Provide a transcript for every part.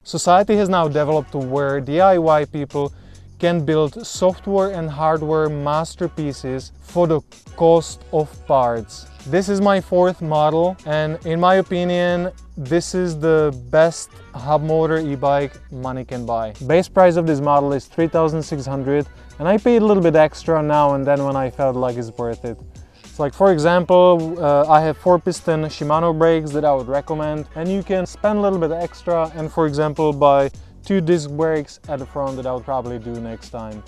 Society has now developed to where DIY people can build software and hardware masterpieces for the cost of parts. This is my fourth model, and in my opinion, this is the best hub motor e-bike money can buy. Base price of this model is 3,600, and I paid a little bit extra now and then when I felt like it's worth it. So like for example, I have 4-piston Shimano brakes that I would recommend, and you can spend a little bit extra and for example buy 2 disc brakes at the front that I would probably do next time.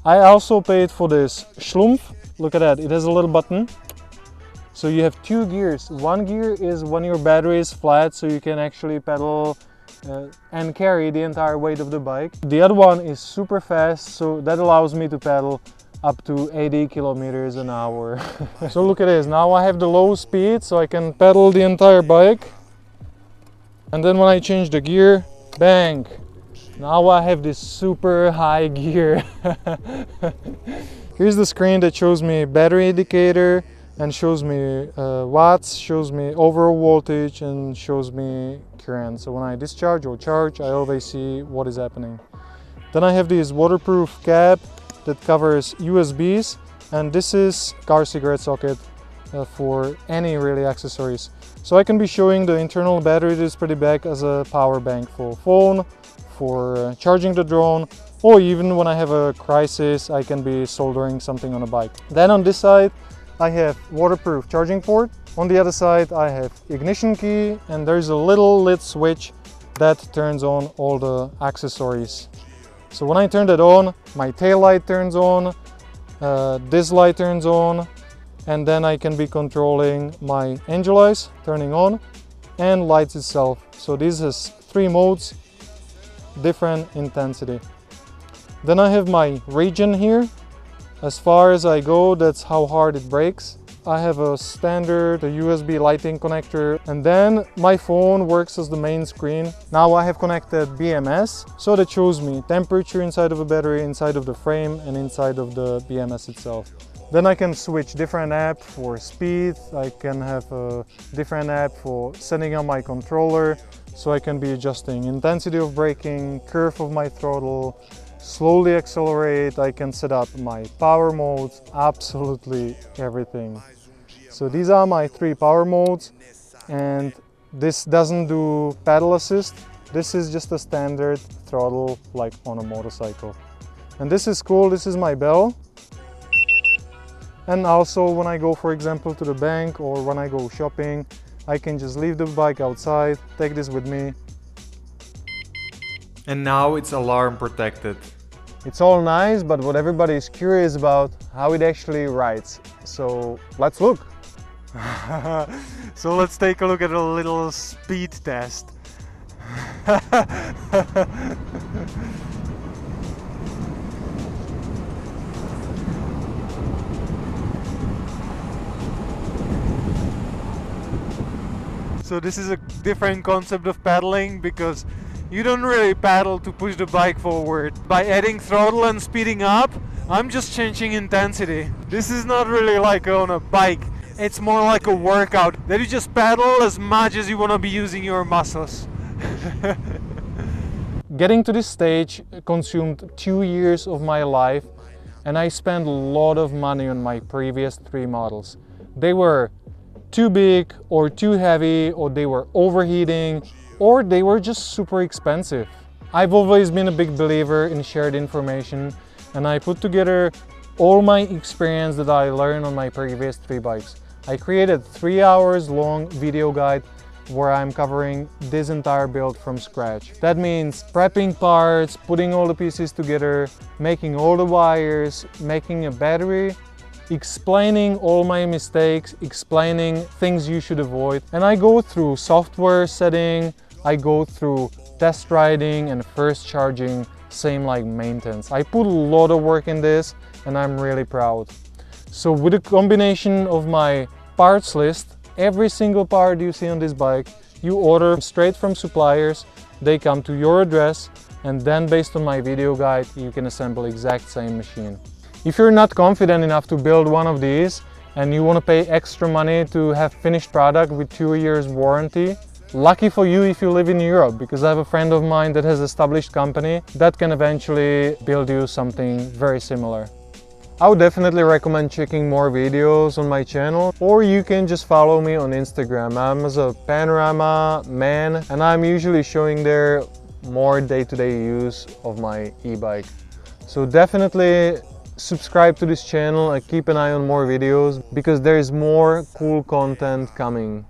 I also paid for this Schlumpf. Look at that, it has a little button. So you have 2 gears. One gear is when your battery is flat, so you can actually pedal and carry the entire weight of the bike. The other one is super fast, so that allows me to pedal up to 80 kilometers an hour. So look at this, now I have the low speed, so I can pedal the entire bike. And then when I change the gear, bang! Now I have this super high gear. Here's the screen that shows me battery indicator and shows me watts, shows me overall voltage and shows me current. So when I discharge or charge, I always see what is happening. Then I have this waterproof cap that covers USBs, and this is car cigarette socket for any really accessories. So I can be showing the internal battery display back as a power bank for phone, for charging the drone, or even when I have a crisis I can be soldering something on a bike. Then on this side I have waterproof charging port. On the other side I have ignition key, and there's a little lit switch that turns on all the accessories. So when I turn that on, my tail light turns on, this light turns on, and then I can be controlling my angel eyes turning on and lights itself. So this has 3 modes, different intensity. Then I have my region here. As far as I go, that's how hard it brakes. I have a standard USB lighting connector, and then my phone works as the main screen. Now I have connected BMS, so that shows me temperature inside of a battery, inside of the frame, and inside of the BMS itself. Then I can switch different app for speed. I can have a different app for setting up my controller, so I can be adjusting intensity of braking, curve of my throttle, slowly accelerate. I can set up my power modes, absolutely everything. So these are my 3 power modes, and this doesn't do pedal assist. This is just a standard throttle like on a motorcycle. And this is cool, this is my bell. And also when I go, for example, to the bank or when I go shopping, I can just leave the bike outside, take this with me. And now it's alarm protected. It's all nice, but what everybody is curious about, how it actually rides. So let's look. So let's take a look at a little speed test. So this is a different concept of pedaling, because you don't really pedal to push the bike forward. By adding throttle and speeding up, I'm just changing intensity. This is not really like on a bike. It's more like a workout that you just pedal as much as you want to be using your muscles. Getting to this stage consumed 2 years of my life, and I spent a lot of money on my previous 3 models. They were too big or too heavy, or they were overheating, or they were just super expensive. I've always been a big believer in shared information, and I put together all my experience that I learned on my previous 3 bikes. I created 3 hours long video guide where I'm covering this entire build from scratch. That means prepping parts, putting all the pieces together, making all the wires, making a battery, explaining all my mistakes, explaining things you should avoid. And I go through software setting, I go through test riding and first charging, same like maintenance. I put a lot of work in this, and I'm really proud. So with a combination of my parts list, every single part you see on this bike, you order straight from suppliers, they come to your address, and then based on my video guide, you can assemble exact same machine. If you're not confident enough to build one of these and you want to pay extra money to have finished product with 2 years warranty, Lucky for you if you live in Europe, because I have a friend of mine that has established company that can eventually build you something very similar. I would definitely recommend checking more videos on my channel, or you can just follow me on Instagram. I'm as a panorama man, and I'm usually showing there more day-to-day use of my e-bike. So definitely subscribe to this channel and keep an eye on more videos, because there is more cool content coming.